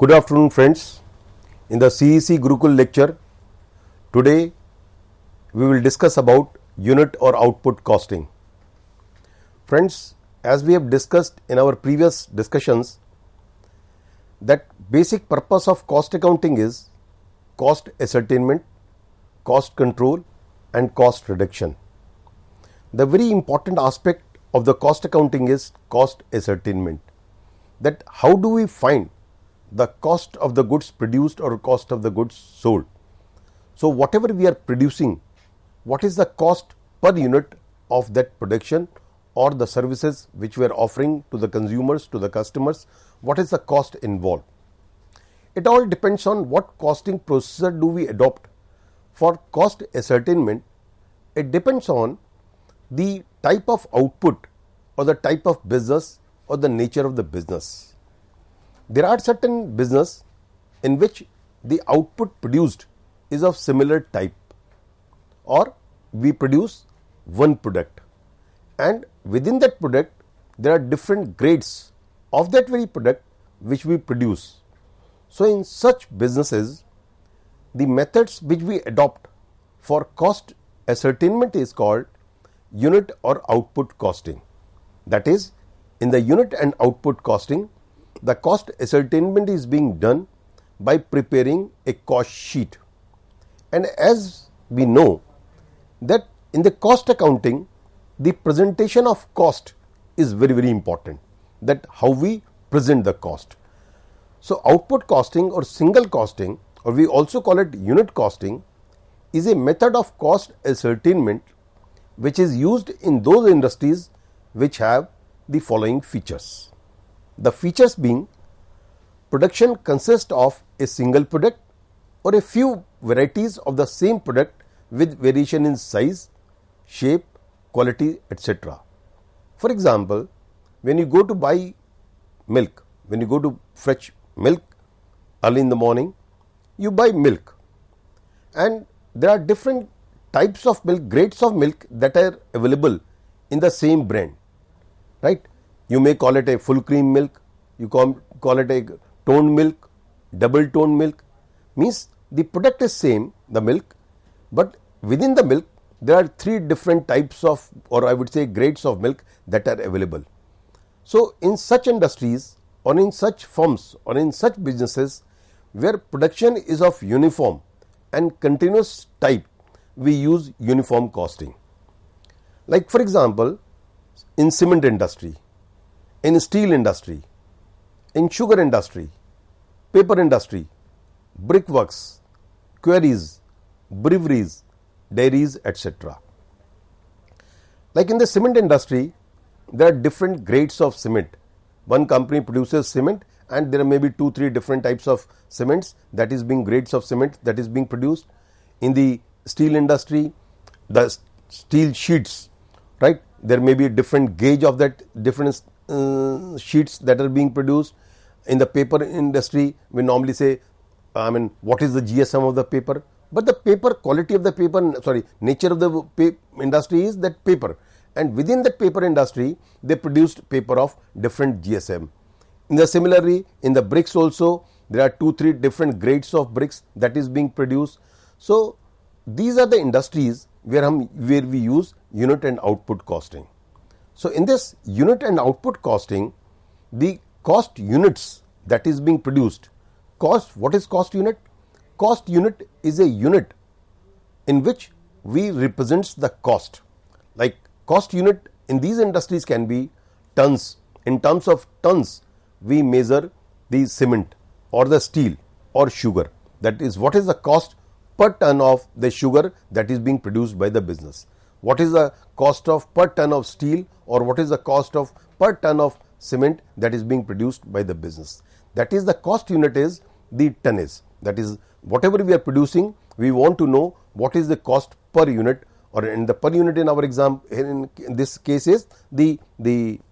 Good afternoon, friends. In the CEC Gurukul lecture, today we will discuss about unit or output costing. Friends, as we have discussed in our previous discussions, that basic purpose of cost accounting is cost ascertainment, cost control and cost reduction. The very important aspect of the cost accounting is cost ascertainment. That how do we find the cost of the goods produced or cost of the goods sold. So, whatever we are producing, what is the cost per unit of that production or the services which we are offering to the consumers, to the customers, what is the cost involved? It all depends on what costing procedure do we adopt. For cost ascertainment, it depends on the type of output or the type of business or the nature of the business. There are certain business in which the output produced is of similar type, or we produce one product and within that product there are different grades of that very product which we produce. So, in such businesses, the methods which we adopt for cost ascertainment is called unit or output costing. That is, in the unit and output costing, the cost ascertainment is being done by preparing a cost sheet. And as we know that in the cost accounting, the presentation of cost is very important, that how we present the cost. So, output costing or single costing, or we also call it unit costing, is a method of cost ascertainment which is used in those industries which have the following features. The features being, production consists of a single product or a few varieties of the same product with variation in size, shape, quality, etc. For example, when you go to buy milk, when you go to fetch milk early in the morning, you buy milk, and there are different types of milk, grades of milk that are available in the same brand, right? You may call it a full cream milk, you call it a toned milk, double toned milk, means the product is same, the milk, but within the milk there are three different types of, or I would say grades of milk that are available. So, in such industries or in such firms or in such businesses where production is of uniform and continuous type, we use uniform costing. Like for example, in cement industry, in steel industry, in sugar industry, paper industry, brickworks, quarries, breweries, dairies, etc. Like in the cement industry, there are different grades of cement. One company produces cement and there may be 2-3 different types of cements, that is being grades of cement that is being produced. In the steel industry, the steel sheets, right, there may be a different gauge of that different sheets that are being produced. In the paper industry, we normally say, what is the GSM of the paper? But the paper quality of the paper, nature of the industry is that paper, and within that paper industry, they produced paper of different GSM. Similarly, in the bricks also, there are 2-3 different grades of bricks that is being produced. So, these are the industries where we use unit and output costing. So, in this unit and output costing, the cost units that is being produced, what is cost unit? Cost unit is a unit in which we represents the cost. Like cost unit in these industries can be tons. In terms of tons, we measure the cement or the steel or sugar. That is, what is the cost per ton of the sugar that is being produced by the business? What is the cost of per ton of steel, or what is the cost of per ton of cement that is being produced by the business? That is, the cost unit is the tonnage. That is, whatever we are producing, we want to know what is the cost per unit, or in the per unit in our example, in this case is the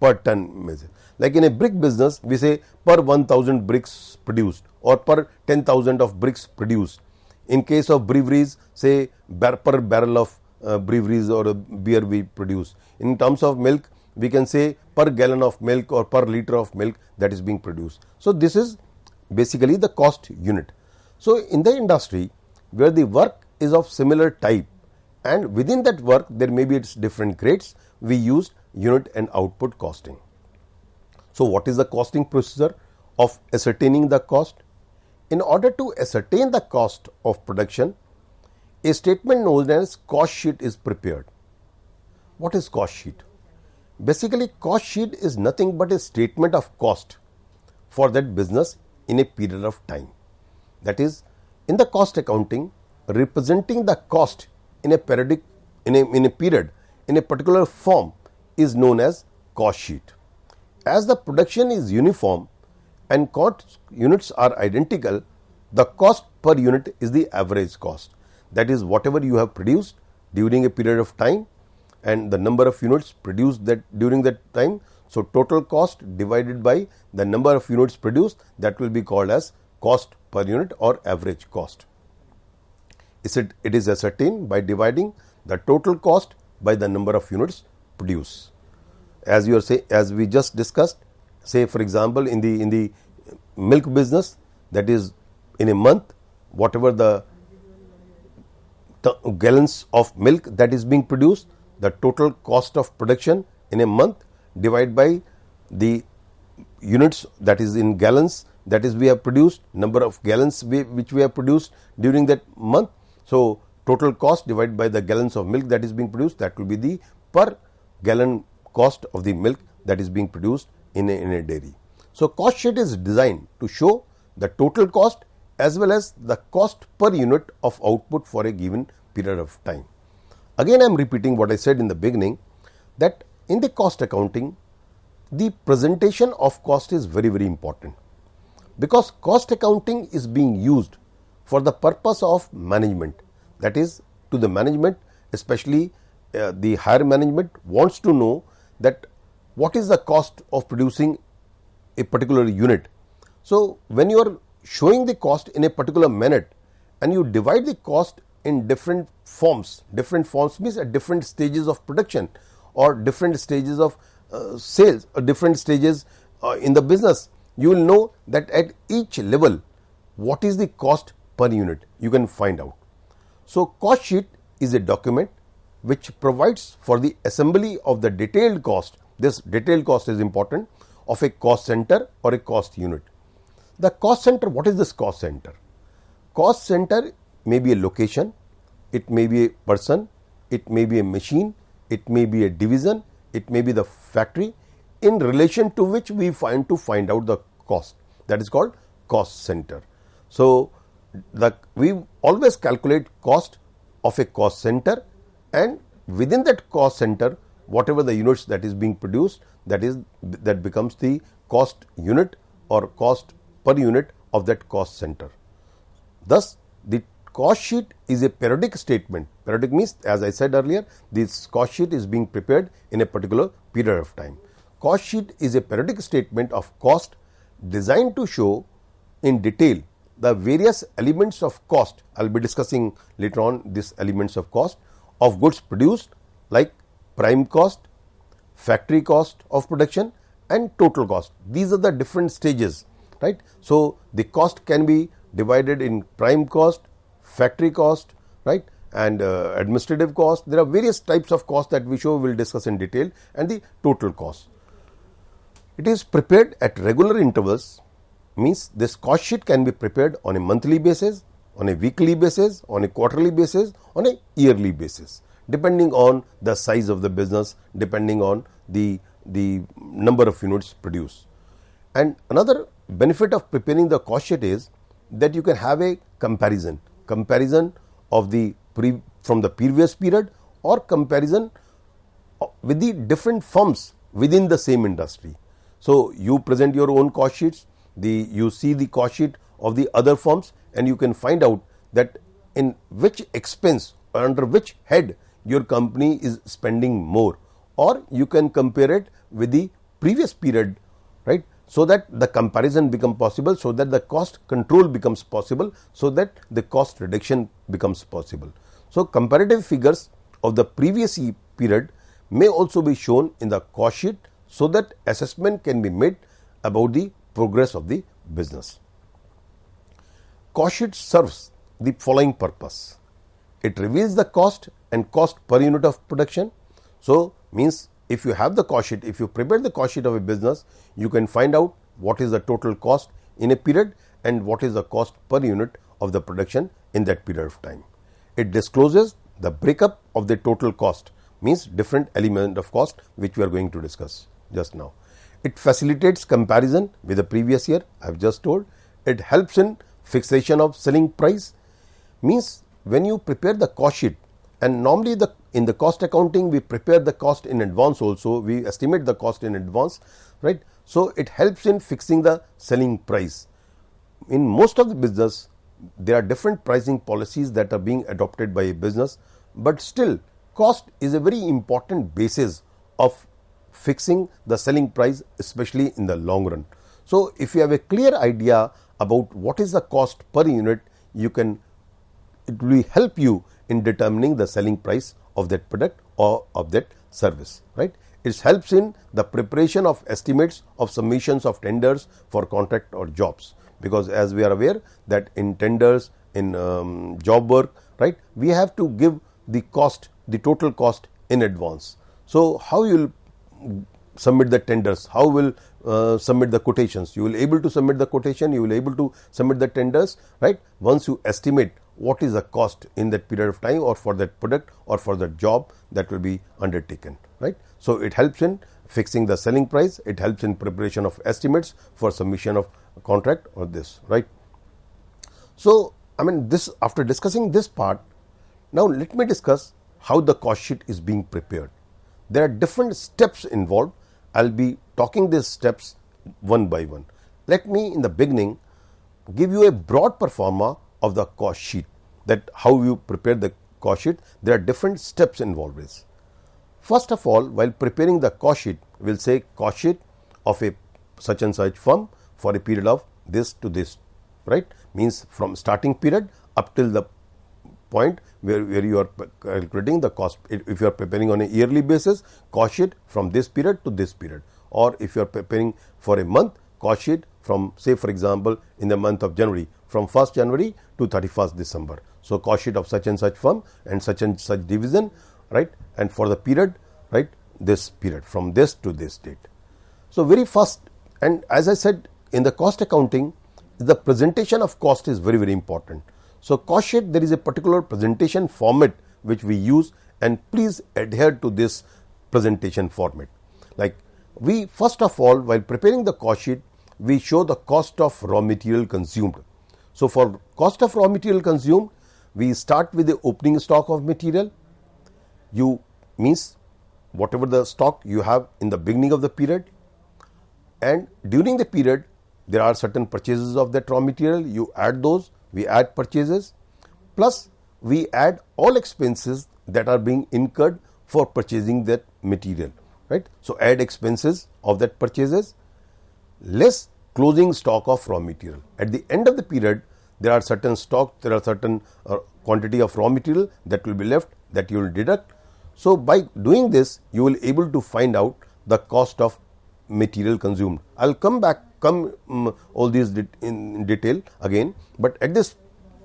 per ton measure. Like in a brick business, we say per 1000 bricks produced or per 10,000 of bricks produced. In case of breweries, say per barrel of breweries or beer we produce. In terms of milk, we can say per gallon of milk or per liter of milk that is being produced. So, this is basically the cost unit. So in the industry where the work is of similar type and within that work there may be its different grades, we use unit and output costing. So what is the costing procedure of ascertaining the cost? In order to ascertain the cost of production, a statement known as cost sheet is prepared. What is cost sheet? Basically, cost sheet is nothing but a statement of cost for that business in a period of time. That is, in the cost accounting, representing the cost in a period in a particular form is known as cost sheet. As the production is uniform and cost units are identical, the cost per unit is the average cost. That is, whatever you have produced during a period of time and the number of units produced that during that time. So total cost divided by the number of units produced, that will be called as cost per unit or average cost. It is ascertained by dividing the total cost by the number of units produced. As we just discussed, say for example in the milk business, that is in a month, whatever the gallons of milk that is being produced, the total cost of production in a month divided by the units, that is in gallons, that is we have produced, number of gallons which we have produced during that month. So total cost divided by the gallons of milk that is being produced, that will be the per gallon cost of the milk that is being produced in a dairy. So cost sheet is designed to show the total cost as well as the cost per unit of output for a given period of time. Again, I am repeating what I said in the beginning, that in the cost accounting, the presentation of cost is very, very important, because cost accounting is being used for the purpose of management. That is, to the management, especially the higher management wants to know that what is the cost of producing a particular unit. So when you are showing the cost in a particular minute and you divide the cost in different forms means at different stages of production or different stages of sales or different stages in the business, you will know that at each level what is the cost per unit you can find out. So cost sheet is a document which provides for the assembly of the detailed cost. This detailed cost is important, of a cost center or a cost unit. The cost center, what is this cost center? Cost center may be a location, it may be a person, it may be a machine, it may be a division, it may be the factory, in relation to which we find out the cost. That is called cost center. So we always calculate cost of a cost center, and within that cost center, whatever the units that is being produced, that becomes the cost unit or cost per unit of that cost center. Thus, the cost sheet is a periodic statement. Periodic means, as I said earlier, this cost sheet is being prepared in a particular period of time. Cost sheet is a periodic statement of cost designed to show in detail the various elements of cost. I will be discussing later on these elements of cost of goods produced, like prime cost, factory cost of production and total cost. These are the different stages, right? So the cost can be divided in prime cost, factory cost, right, and administrative cost. There are various types of cost that we will discuss in detail, and the total cost. It is prepared at regular intervals, means this cost sheet can be prepared on a monthly basis, on a weekly basis, on a quarterly basis, on a yearly basis, depending on the size of the business, depending on the number of units produced. And another benefit of preparing the cost sheet is that you can have a comparison of from the previous period, or comparison with the different firms within the same industry. So you present your own cost sheets, you see the cost sheet of the other firms, and you can find out that in which expense or under which head your company is spending more, or you can compare it with the previous period, right? So that the comparison becomes possible, so that the cost control becomes possible, so that the cost reduction becomes possible. So comparative figures of the previous period may also be shown in the cost sheet, so that assessment can be made about the progress of the business. cost sheet serves the following purpose. It reveals the cost and cost per unit of production. So, means if you have the cost sheet, if you prepare the cost sheet of a business, you can find out what is the total cost in a period and what is the cost per unit of the production in that period of time. It discloses the breakup of the total cost, means different element of cost which we are going to discuss just now. It facilitates comparison with the previous year, I have just told. It helps in fixation of selling price, means when you prepare the cost sheet, and normally in the cost accounting we prepare the cost in advance also, we estimate the cost in advance, right. So, it helps in fixing the selling price. In most of the business, there are different pricing policies that are being adopted by a business, but still cost is a very important basis of fixing the selling price, especially in the long run. So, if you have a clear idea about what is the cost per unit, it will help you in determining the selling price of that product or of that service, right. It helps in the preparation of estimates of submissions of tenders for contract or jobs, because as we are aware that in tenders, in job work, right, we have to give the cost, the total cost in advance. So, how you will submit the tenders, how will submit the quotations, you will able to submit the quotation, you will able to submit the tenders, right, once you estimate what is the cost in that period of time or for that product or for that job that will be undertaken, right. So, it helps in fixing the selling price, it helps in preparation of estimates for submission of contract or this, right. So, I mean this, after discussing this part, now let me discuss how the cost sheet is being prepared. There are different steps involved. I will be talking these steps one by one. Let me in the beginning give you a broad performa of the cost sheet, that how you prepare the cost sheet. There are different steps involved with this. First of all, while preparing the cost sheet, we will say cost sheet of a such and such firm for a period of this to this, right, means from starting period up till the point where you are calculating the cost. If you are preparing on a yearly basis, cost sheet from this period to this period, or if you are preparing for a month, cost sheet from, say for example, in the month of January, from 1st January to 31st December. So, cost sheet of such and such firm and such division, right, and for the period, right, this period from this to this date. So, very first, and as I said, in the cost accounting, the presentation of cost is very, very important. So, cost sheet, there is a particular presentation format which we use, and please adhere to this presentation format. Like we first of all, while preparing the cost sheet, we show the cost of raw material consumed. So, for cost of raw material consumed, we start with the opening stock of material. You means whatever the stock you have in the beginning of the period, and during the period there are certain purchases of that raw material, you add those, we add purchases, plus we add all expenses that are being incurred for purchasing that material, right. So, add expenses of that purchases less closing stock of raw material. At the end of the period, there are certain stock, there are certain quantity of raw material that will be left, that you will deduct. So, by doing this, you will able to find out the cost of material consumed. I will come all these in detail again, but at this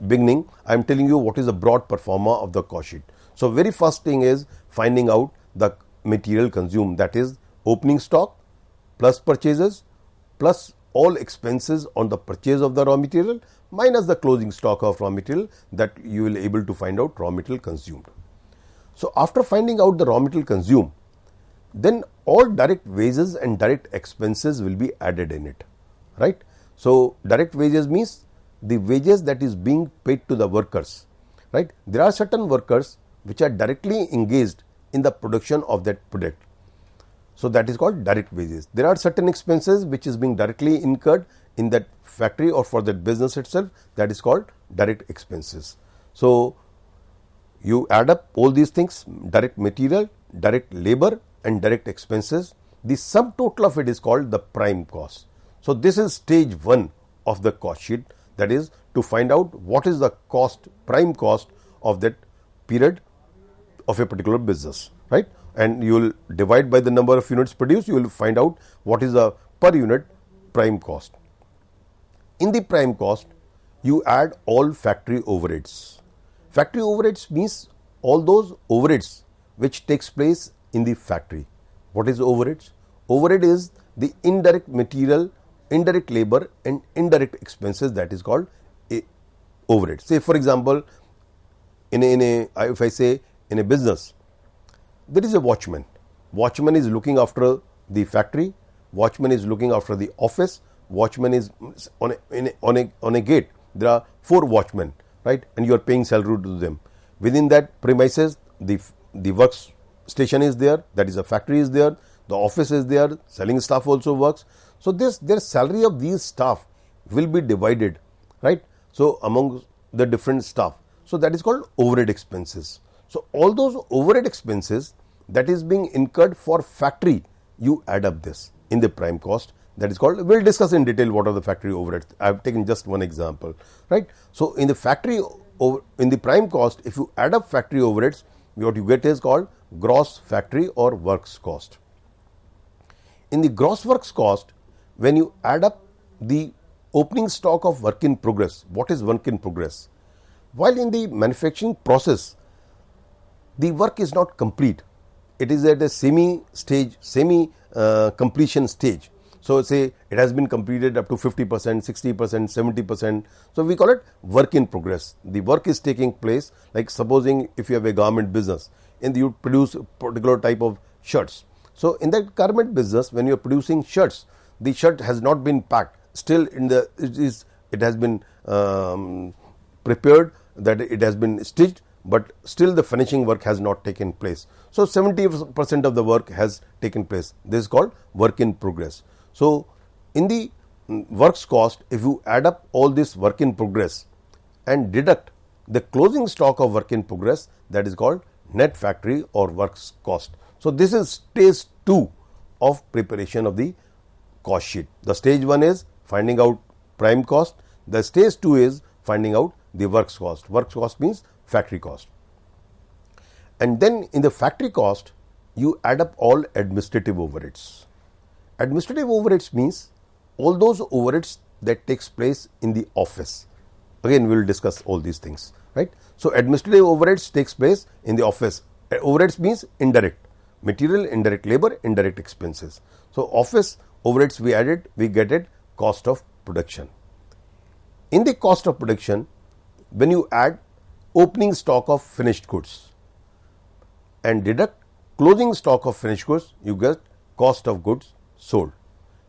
beginning I am telling you what is the broad performa of the cost sheet. So, very first thing is finding out the material consumed, that is opening stock plus purchases plus all expenses on the purchase of the raw material minus the closing stock of raw material, that you will able to find out raw material consumed. So, after finding out the raw material consumed, then all direct wages and direct expenses will be added in it, right. So, direct wages means the wages that is being paid to the workers, right. There are certain workers which are directly engaged in the production of that product. So, that is called direct wages. There are certain expenses which is being directly incurred in that factory or for that business itself, that is called direct expenses. So, you add up all these things, direct material, direct labor and direct expenses. The sum total of it is called the prime cost. So, this is stage 1 of the cost sheet, that is to find out what is the cost, prime cost of that period of a particular business, right. And you will divide by the number of units produced, you will find out what is the per unit prime cost. In the prime cost, you add all factory overheads. Factory overheads means all those overheads which takes place in the factory. What is overheads? Overhead is the indirect material, indirect labor and indirect expenses, that is called overhead. Say for example, if I say in a business, there is a watchman. Watchman is looking after the factory. Watchman is looking after the office. Watchman is on a gate. There are 4 watchmen, right? And you are paying salary to them. Within that premises, the works station is there. That is, a factory is there. The office is there. Selling staff also works. So their salary of these staff will be divided, right? So among the different staff. So that is called overhead expenses. So all those overhead expenses that is being incurred for factory, you add up this in the prime cost. That is called, we'll discuss in detail what are the factory overheads. I have taken just one example, right? So in the factory, in the prime cost, if you add up factory overheads, what you get is called gross factory or works cost. In the gross works cost, when you add up the opening stock of work in progress, what is work in progress? While in the manufacturing process, the work is not complete. It is at a semi completion stage. So say it has been completed up to 50%, 60%, 70%. So we call it work in progress. The work is taking place, like supposing if you have a garment business and you produce a particular type of shirts. So in that garment business, when you are producing shirts, the shirt has not been packed. Still it has been prepared, that it has been stitched, but still the finishing work has not taken place. So 70% of the work has taken place. This is called work in progress. So in the works cost, if you add up all this work in progress and deduct the closing stock of work in progress, that is called net factory or works cost. So this is stage 2 of preparation of the cost sheet. The stage 1 is finding out prime cost. The stage 2 is finding out the works cost. Works cost means factory cost. And then in the factory cost, you add up all administrative overheads. Administrative overheads means all those overheads that takes place in the office. Again, we will discuss all these things, right? So administrative overheads takes place in the office. Overheads means indirect material, indirect labor, indirect expenses. So office overheads we get it cost of production. In the cost of production, when you add opening stock of finished goods and deduct closing stock of finished goods, you get cost of goods sold.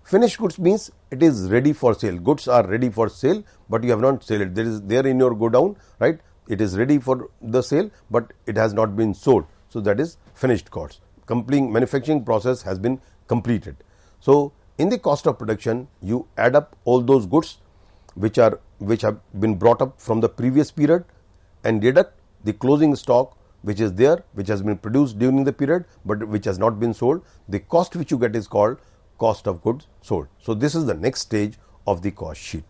Finished goods means it is ready for sale. Goods are ready for sale, but you have not sold it. There is there in your godown, right? It is ready for the sale, but it has not been sold. So that is finished goods. Completing manufacturing process has been completed. So in the cost of production, you add up all those goods which have been brought up from the previous period and deduct the closing stock which is there, which has been produced during the period, but which has not been sold. The cost which you get is called cost of goods sold. So this is the next stage of the cost sheet.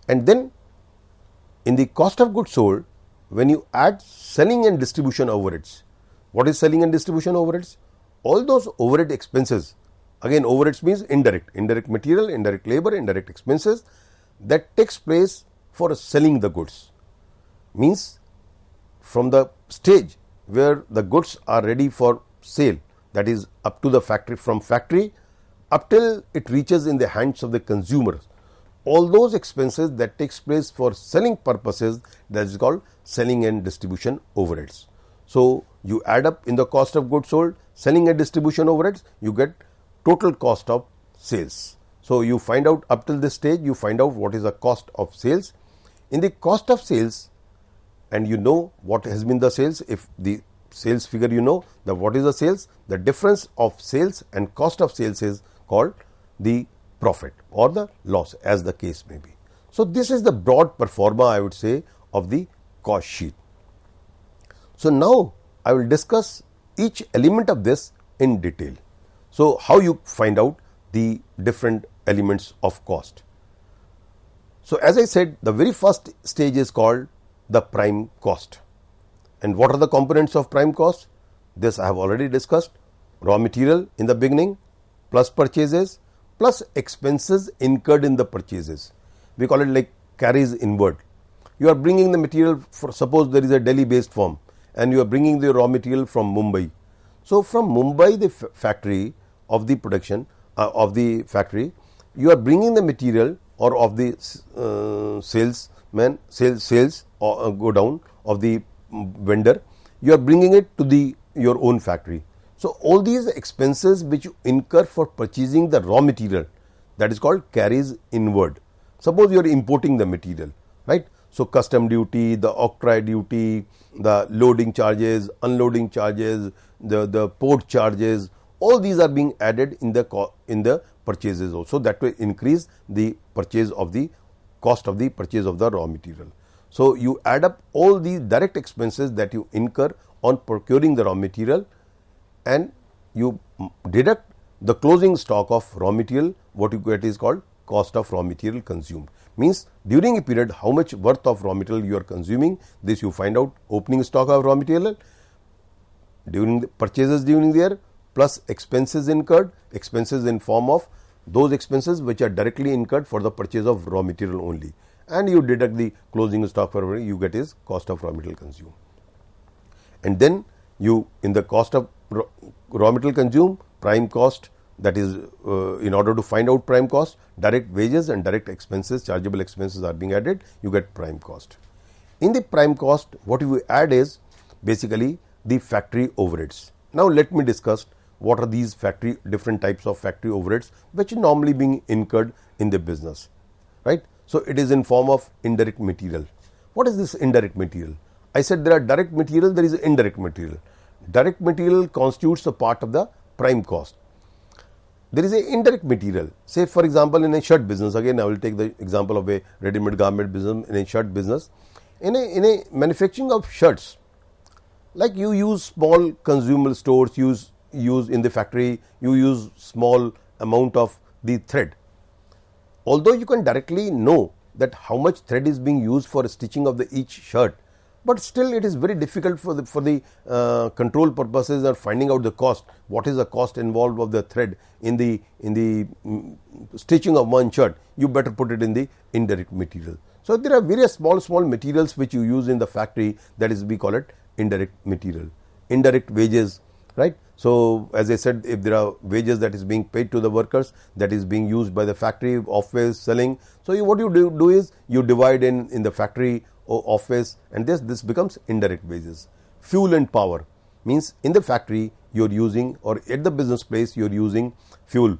And then in the cost of goods sold, when you add selling and distribution overheads, what is selling and distribution overheads? All those overhead expenses, again overheads means indirect material, indirect labor, indirect expenses that takes place for selling the goods. Means from the stage where the goods are ready for sale, that is up to the factory, from factory up till it reaches in the hands of the consumers, all those expenses that takes place for selling purposes, that is called selling and distribution overheads. So you add up in the cost of goods sold, selling and distribution overheads, you get total cost of sales. So you find out up till this stage, you find out what is the cost of sales. In the cost of sales, and you know what has been the sales, if the sales figure you know, what is the sales, the difference of sales and cost of sales is called the profit or the loss, as the case may be. So this is the broad pro forma, I would say, of the cost sheet. So now I will discuss each element of this in detail. So how you find out the different elements of cost. So as I said, the very first stage is called the prime cost. And what are the components of prime cost? This I have already discussed. Raw material in the beginning, plus purchases, plus expenses incurred in the purchases. We call it like carries inward. You are bringing the material, for suppose there is a Delhi based firm and you are bringing the raw material from Mumbai. So from Mumbai, the factory of the production of the factory, you are bringing the material, or of the salesman, sales go down of the vendor, you are bringing it to your own factory. So all these expenses which you incur for purchasing the raw material, that is called carries inward. Suppose you are importing the material, right? So custom duty, the octroi duty, the loading charges, unloading charges, the port charges, all these are being added in the purchases also. That will increase the purchase of the cost of the purchase of the raw material. So you add up all the direct expenses that you incur on procuring the raw material, and you deduct the closing stock of raw material. What you get is called cost of raw material consumed. Means during a period how much worth of raw material you are consuming. This you find out opening stock of raw material, during the purchases during the year, plus expenses incurred, expenses in form of those expenses which are directly incurred for the purchase of raw material only, and you deduct the closing stock for you get is cost of raw material consumed. And then you, in the cost of raw material consumed, prime cost, that is in order to find out prime cost, direct wages and direct expenses, chargeable expenses are being added, you get prime cost. In the prime cost, what you add is basically the factory overheads. Now let me discuss what are these different types of factory overheads which are normally being incurred in the business, right? So it is in form of indirect material. What is this indirect material? I said there are direct material, there is indirect material. Direct material constitutes a part of the prime cost. There is a indirect material. Say for example in a shirt business, again I will take the example of a ready-made garment business. In a shirt business, in a manufacturing of shirts, like you use small consumable stores, use in the factory, you use small amount of the thread. Although you can directly know that how much thread is being used for stitching of each shirt, but still it is very difficult for the control purposes or finding out the cost. What is the cost involved of the thread in the stitching of one shirt? You better put it in the indirect material. So there are various small materials which you use in the factory, that is we call it indirect material. Indirect wages, right? So as I said, if there are wages that is being paid to the workers, that is being used by the factory, office, selling. So what you do is you divide in the factory or office, and this becomes indirect wages. Fuel and power means in the factory you are using, or at the business place you are using fuel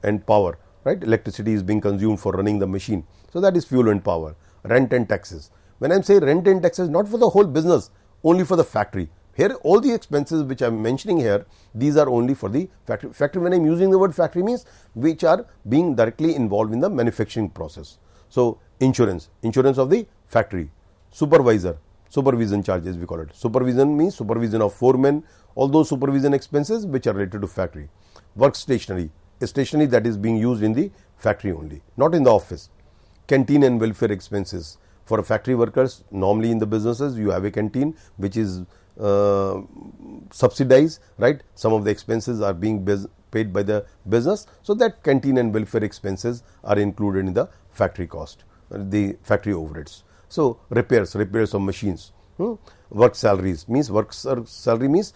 and power, right? Electricity is being consumed for running the machine. So that is fuel and power. Rent and taxes. When I am saying rent and taxes, not for the whole business, only for the factory. Here all the expenses which I am mentioning here, these are only for the factory. Factory, when I am using the word factory, means which are being directly involved in the manufacturing process. So insurance of the factory. Supervision charges we call it. Supervision means supervision of foremen, all those supervision expenses which are related to factory. Work stationery, a stationery that is being used in the factory only, not in the office. Canteen and welfare expenses. For factory workers, normally in the businesses you have a canteen which is subsidized, right? Some of the expenses are being paid by the business, so that canteen and welfare expenses are included in the factory cost, the factory overheads. So repairs of machines. Work salaries means salary means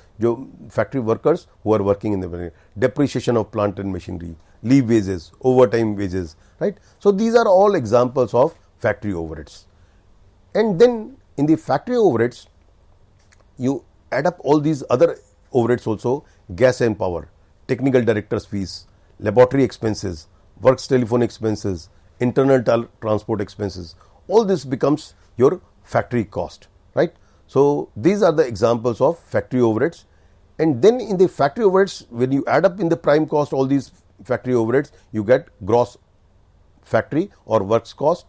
factory workers who are working in the depreciation of plant and machinery, leave wages, overtime wages, right? So these are all examples of factory overheads. And then in the factory overheads, you add up all these other overheads also: gas and power, technical directors fees, laboratory expenses, works telephone expenses, internal transport expenses. All this becomes your factory cost, right? So these are the examples of factory overheads. And then in the factory overheads, when you add up in the prime cost all these factory overheads, you get gross factory or works cost.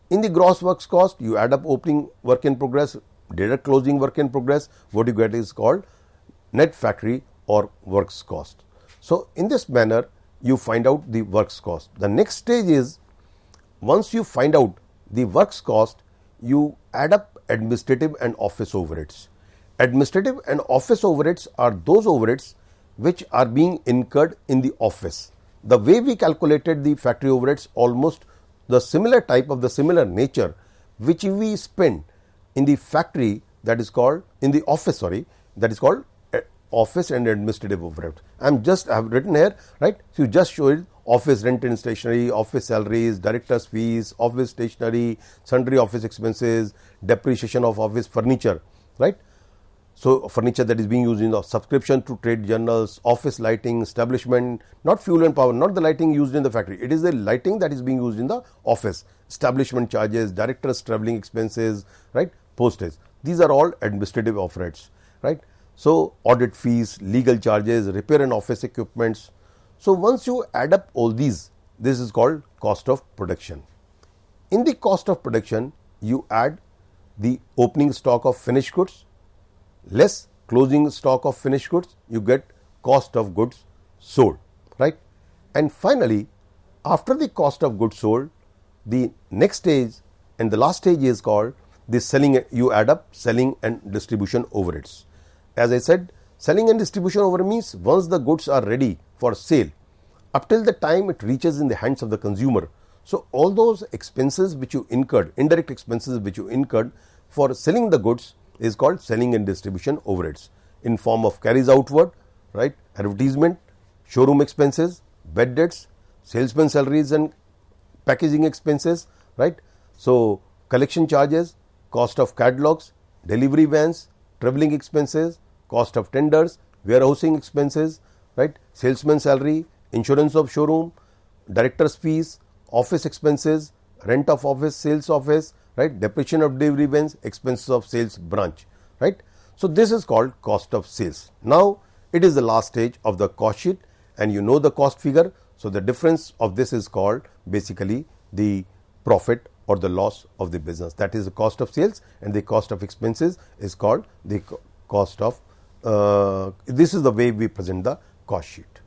In the gross works cost, you add up opening work in progress, deduct closing work in progress. What you get is called net factory or works cost. So in this manner, you find out the works cost. The next stage is, once you find out the works cost, you add up administrative and office overheads. Administrative and office overheads are those overheads which are being incurred in the office. The way we calculated the factory overheads almost the similar type of the similar nature which we spend in the factory, that is called in the office, sorry, that is called office and administrative overhead. I have written here, right? So you just show it: office rent and stationery, office salaries, directors fees, office stationery, sundry office expenses, depreciation of office furniture, right? So furniture that is being used in the subscription to trade journals, office lighting, establishment, not fuel and power, not the lighting used in the factory. It is the lighting that is being used in the office, establishment charges, directors traveling expenses, right? Postage. These are all administrative overheads, right? So audit fees, legal charges, repair and office equipments. So once you add up all these, this is called cost of production. In the cost of production, you add the opening stock of finished goods less closing stock of finished goods, you get cost of goods sold, right? And finally, after the cost of goods sold, the next stage and the last stage is called the selling. You add up selling and distribution overheads. As I said, selling and distribution overhead means once the goods are ready for sale, up till the time it reaches in the hands of the consumer. So all those expenses which you incurred, indirect expenses which you incurred for selling the goods, is called selling and distribution overheads in form of carries outward, right? Advertisement, showroom expenses, bed debts, salesman salaries and packaging expenses, right? So collection charges, cost of catalogs, delivery vans, traveling expenses, cost of tenders, warehousing expenses, right? Salesman salary, insurance of showroom, director's fees, office expenses, rent of office, sales office, right? Depreciation of delivery vans, expenses of sales branch, right? So this is called cost of sales. Now it is the last stage of the cost sheet, and you know the cost figure. So the difference of this is called basically the profit or the loss of the business. That is the cost of sales, and the cost of expenses is called the cost of. This is the way we present the cost sheet.